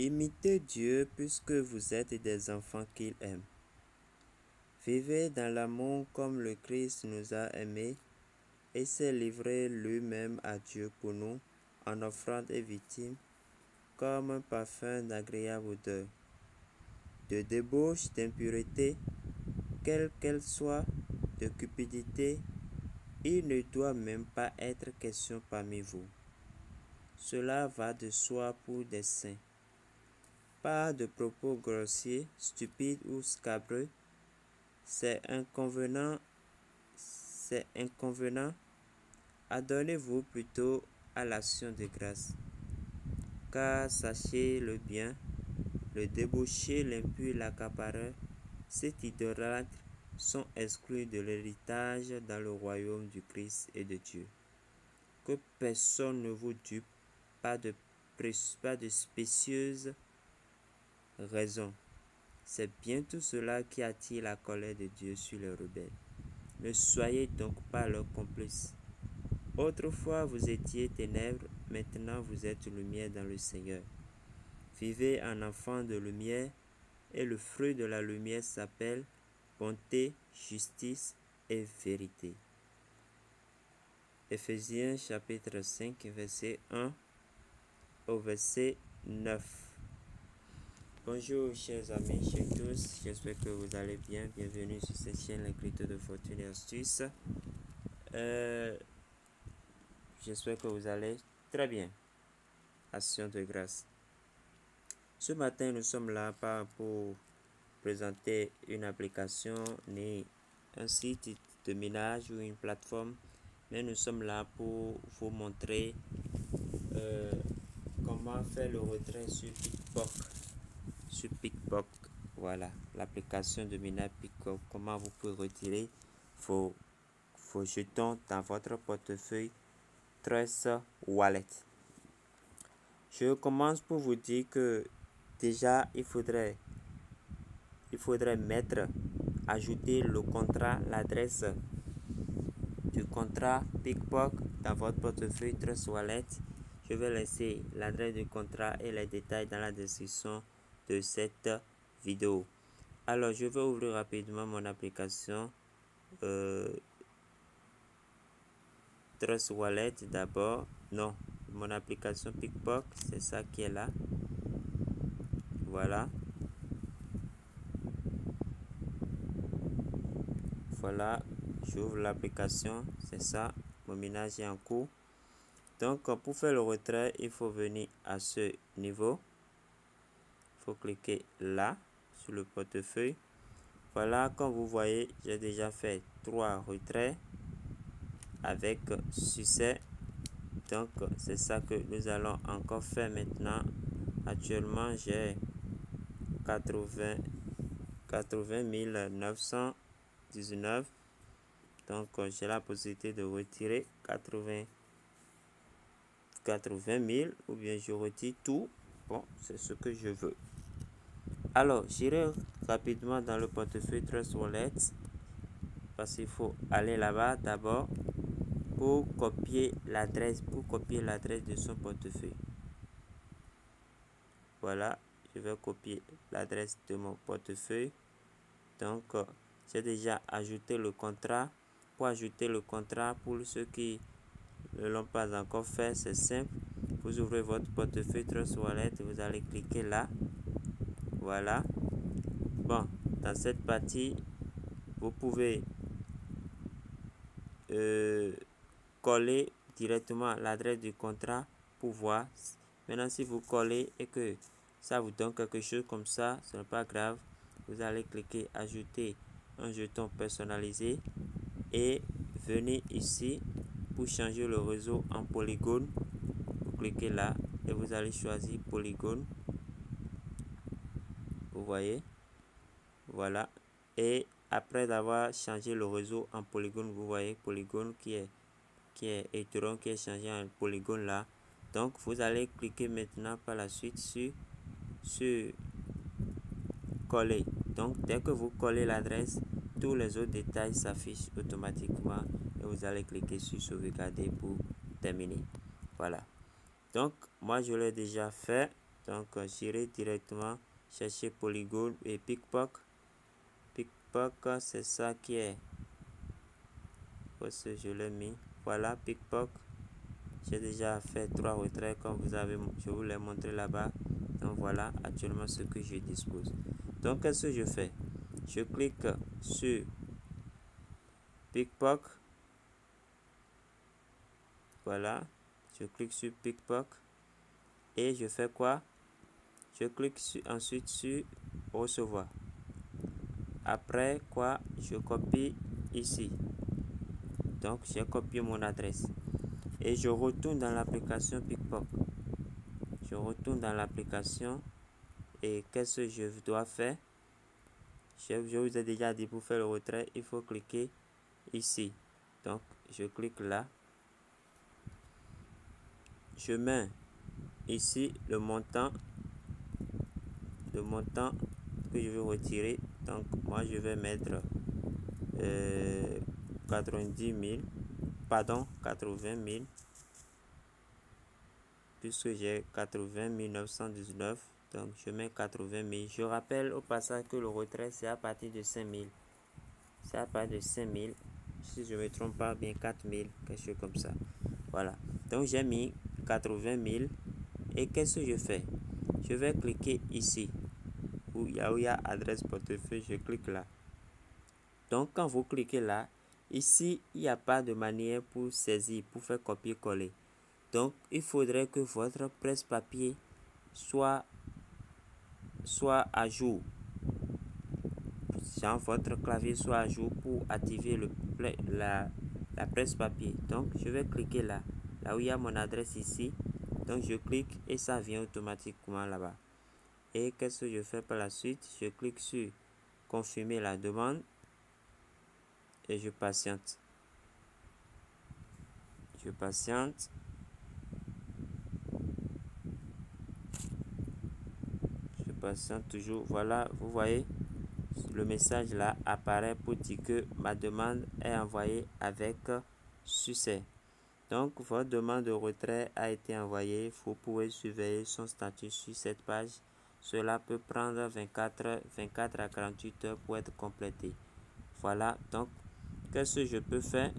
Imitez Dieu puisque vous êtes des enfants qu'il aime. Vivez dans l'amour comme le Christ nous a aimés et s'est livré lui-même à Dieu pour nous en offrande et victime comme un parfum d'agréable odeur. De débauche, d'impureté, quelle qu'elle soit, de cupidité, il ne doit même pas être question parmi vous. Cela va de soi pour des saints. Pas de propos grossiers, stupides ou scabreux. C'est inconvenant. Adonnez-vous plutôt à l'action de grâce. Car sachez le bien, le débauché, l'impur, l'accapareur, cet idolâtre sont exclus de l'héritage dans le royaume du Christ et de Dieu. Que personne ne vous dupe, pas de spécieuses raisons. C'est bien tout cela qui attire la colère de Dieu sur les rebelles. Ne soyez donc pas leurs complices. Autrefois vous étiez ténèbres, maintenant vous êtes lumière dans le Seigneur. Vivez en enfant de lumière, et le fruit de la lumière s'appelle bonté, justice et vérité. Éphésiens chapitre 5, verset 1 au verset 9. Bonjour chers amis, chers tous, j'espère que vous allez bien. Bienvenue sur cette chaîne l'écriture de fortune et astuces. J'espère que vous allez très bien. Action de grâce. Ce matin, nous sommes là pas pour présenter une application ni un site de minage ou une plateforme, mais nous sommes là pour vous montrer comment faire le retrait sur Pickpock. Voilà, l'application de minage Pickpock. Comment vous pouvez retirer vos jetons dans votre portefeuille Trust Wallet. Je commence pour vous dire que déjà il faudrait ajouter le contrat, l'adresse du contrat Pickpock dans votre portefeuille Trust Wallet. Je vais laisser l'adresse du contrat et les détails dans la description de cette vidéo. Alors je vais ouvrir rapidement mon application Trust Wallet d'abord. Non, mon application Pickpock, c'est ça qui est là. Voilà, j'ouvre l'application, c'est ça, mon minage est en cours. Donc pour faire le retrait, il faut venir à ce niveau, il faut cliquer là sur le portefeuille. Voilà, comme vous voyez, j'ai déjà fait 3 retraits avec succès. Donc c'est ça que nous allons encore faire maintenant. Actuellement j'ai 80 919. Donc j'ai la possibilité de retirer 80 000 ou bien je retire tout. Bon, c'est ce que je veux. Alors j'irai rapidement dans le portefeuille Trust Wallet parce qu'il faut aller là-bas d'abord pour copier l'adresse de son portefeuille. Voilà, je vais copier l'adresse de mon portefeuille. Donc j'ai déjà ajouté le contrat. Pour ajouter le contrat, pour ceux qui ne l'ont pas encore fait, c'est simple. Vous ouvrez votre portefeuille Trust Wallet, vous allez cliquer là. Voilà. Bon, dans cette partie, vous pouvez coller directement l'adresse du contrat pour voir. Maintenant, si vous collez et que ça vous donne quelque chose comme ça, ce n'est pas grave. Vous allez cliquer ajouter un jeton personnalisé et venez ici pour changer le réseau en polygone. Vous cliquez là et vous allez choisir polygone. Vous voyez, voilà. Et après avoir changé le réseau en polygone, vous voyez polygone qui est Ethereum qui est changé en polygone là. Donc vous allez cliquer maintenant par la suite sur coller. Donc dès que vous collez l'adresse, tous les autres détails s'affichent automatiquement et vous allez cliquer sur sauvegarder pour terminer. Voilà, donc moi je l'ai déjà fait. Donc j'irai directement chercher Polygon et Pickpock. Pickpock, c'est ça qui est. Parce que je l'ai mis. Voilà, Pickpock. J'ai déjà fait 3 retraits comme je vous l'ai montré là-bas. Donc voilà actuellement ce que je dispose. Donc qu'est-ce que je fais? Je clique sur Pickpock. Voilà, je clique sur Pickpock et je fais quoi? Je clique ensuite sur recevoir. Après quoi, je copie ici. Donc j'ai copié mon adresse et je retourne dans l'application Pickpock. Je retourne dans l'application et qu'est-ce que je dois faire? Je vous ai déjà dit, pour faire le retrait, il faut cliquer ici. Donc je clique là. Je mets ici le montant que je veux retirer. Donc moi je vais mettre 90 000, pardon, 80 000, puisque j'ai 80 919. Donc je mets 80 000. Je rappelle au passage que le retrait c'est à partir de 5 000. C'est à partir de 5 000. Si je ne me trompe pas, bien 4 000, quelque chose comme ça. Voilà. Donc j'ai mis 80 000. Et qu'est-ce que je fais? Je vais cliquer ici. Où il y a adresse portefeuille, je clique là. Donc quand vous cliquez là, ici il n'y a pas de manière pour saisir, pour faire copier-coller. Donc il faudrait que votre presse-papier soit à jour. Genre votre clavier soit à jour pour activer la presse-papier. Donc je vais cliquer là où il y a mon adresse ici. Donc je clique et ça vient automatiquement là-bas. Et qu'est-ce que je fais par la suite? Je clique sur confirmer la demande et je patiente. Je patiente. Je patiente toujours. Voilà, vous voyez, le message là apparaît pour dire que ma demande est envoyée avec succès. Donc, votre demande de retrait a été envoyée. Vous pouvez surveiller son statut sur cette page. Cela peut prendre 24 à 48 heures pour être complété. Voilà, donc, qu'est-ce que je peux faire?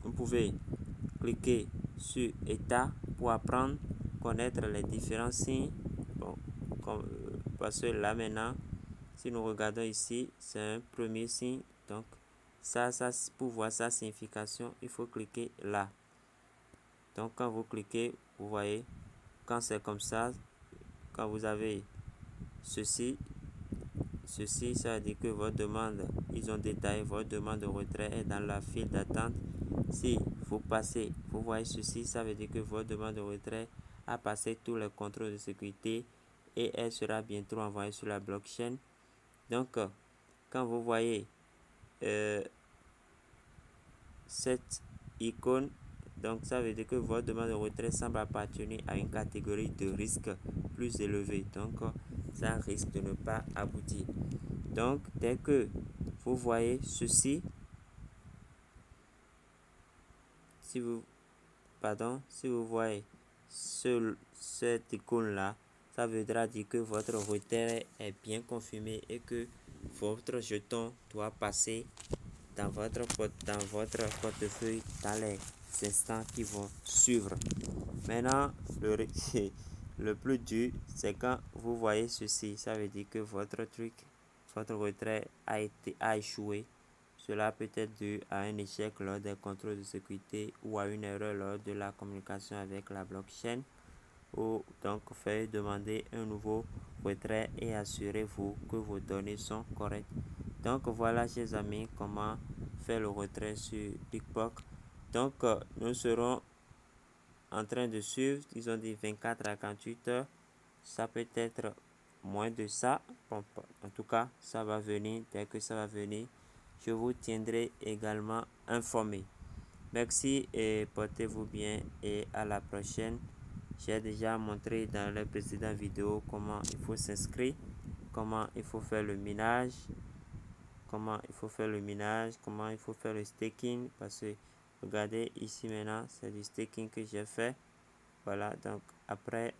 Vous pouvez cliquer sur État pour apprendre, connaître les différents signes. Bon, parce que là maintenant, si nous regardons ici, c'est un premier signe. Donc, ça, pour voir sa signification, il faut cliquer là. Donc, quand vous cliquez, vous voyez, quand c'est comme ça, quand vous avez ceci, ça veut dire que votre demande, ils ont détaillé votre demande de retrait est dans la file d'attente. Si vous passez, vous voyez ceci, ça veut dire que votre demande de retrait a passé tous les contrôles de sécurité et elle sera bientôt envoyée sur la blockchain. Donc, quand vous voyez cette icône, donc ça veut dire que votre demande de retrait semble appartenir à une catégorie de risque plus élevée. Donc, ça risque de ne pas aboutir. Donc, dès que vous voyez ceci, si vous voyez cette icône là, ça voudra dire que votre retrait est bien confirmé et que votre jeton doit passer dans votre portefeuille dans les instants qui vont suivre. Maintenant, le plus dur, c'est quand vous voyez ceci. Ça veut dire que votre retrait a échoué. Cela peut être dû à un échec lors des contrôles de sécurité ou à une erreur lors de la communication avec la blockchain. Ou donc faites demander un nouveau retrait et assurez-vous que vos données sont correctes. Donc voilà, chers amis, comment faire le retrait sur Pickpock. Donc nous serons en train de suivre. Ils ont dit 24 à 48 heures. Ça peut être moins de ça. Bon, en tout cas, ça va venir. Dès que ça va venir, je vous tiendrai également informé. Merci et portez-vous bien et à la prochaine. J'ai déjà montré dans les précédentes vidéos comment il faut s'inscrire, comment il faut faire le minage, comment il faut faire le staking. Parce que regardez ici maintenant, c'est du staking que j'ai fait. Voilà, donc après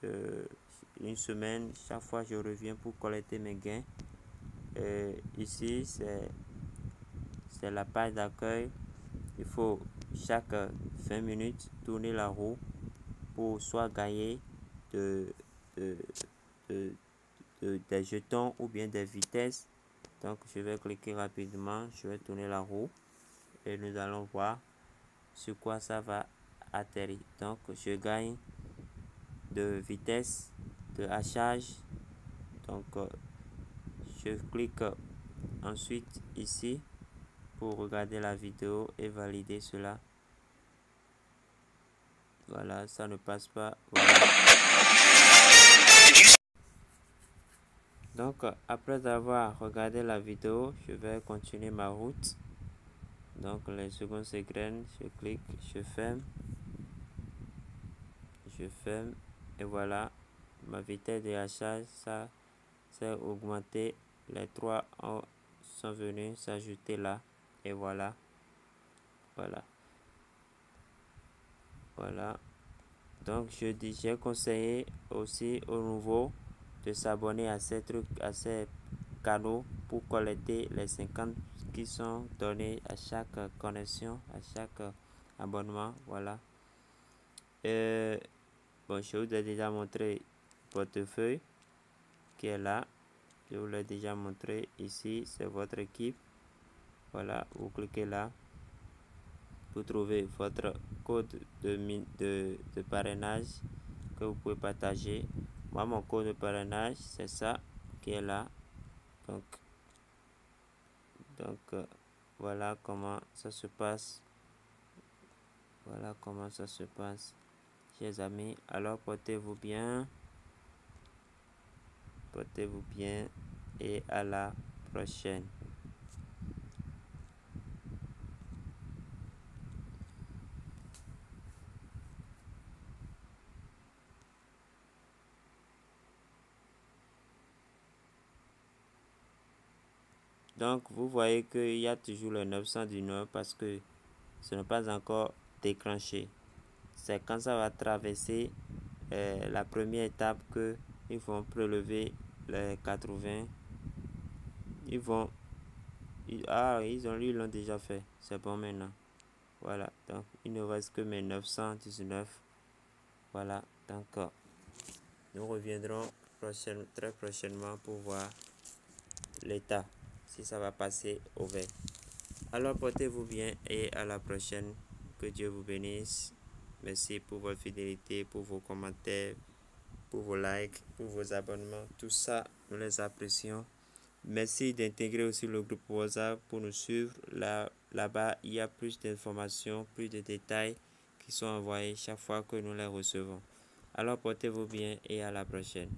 une semaine. Chaque fois, je reviens pour collecter mes gains. Ici, c'est la page d'accueil. Il faut chaque 20 minutes tourner la roue pour soit gagner des jetons ou bien des vitesses. Donc je vais cliquer rapidement, je vais tourner la roue et nous allons voir sur quoi ça va atterrir. Donc je gagne de vitesse, de hachage. Donc je clique ensuite ici pour regarder la vidéo et valider cela. Voilà, ça ne passe pas. Voilà. Donc après avoir regardé la vidéo, je vais continuer ma route. Donc les secondes s'égrènent, je clique, je ferme et voilà, ma vitesse de hachage, ça s'est augmenté. Les trois sont venus s'ajouter là et voilà. Donc j'ai conseillé aussi aux nouveaux de s'abonner à ces trucs, à ces canaux pour collecter les 50 qui sont donnés à chaque connexion, à chaque abonnement. Voilà. Bon, je vous ai déjà montré le portefeuille qui est là. Je vous l'ai déjà montré ici, c'est votre équipe. Voilà, vous cliquez là. Vous trouvez votre code de parrainage que vous pouvez partager. Moi, mon code de parrainage, c'est ça qui est là. Donc voilà comment ça se passe. Voilà comment ça se passe, chers amis. Alors portez-vous bien et à la prochaine. Donc vous voyez qu'il y a toujours le 900 du Nord parce que ce n'est pas encore déclenché. C'est quand ça va traverser la première étape que ils vont prélever les 80. Ils l'ont déjà fait. C'est bon maintenant. Voilà, donc il ne reste que mes 919. Voilà, donc nous reviendrons très prochainement pour voir l'état, si ça va passer au vert. Alors portez-vous bien et à la prochaine. Que Dieu vous bénisse. Merci pour votre fidélité, pour vos commentaires, pour vos likes, pour vos abonnements. Tout ça, nous les apprécions. Merci d'intégrer aussi le groupe WhatsApp pour nous suivre. Là-bas, il y a plus d'informations, plus de détails qui sont envoyés chaque fois que nous les recevons. Alors portez-vous bien et à la prochaine.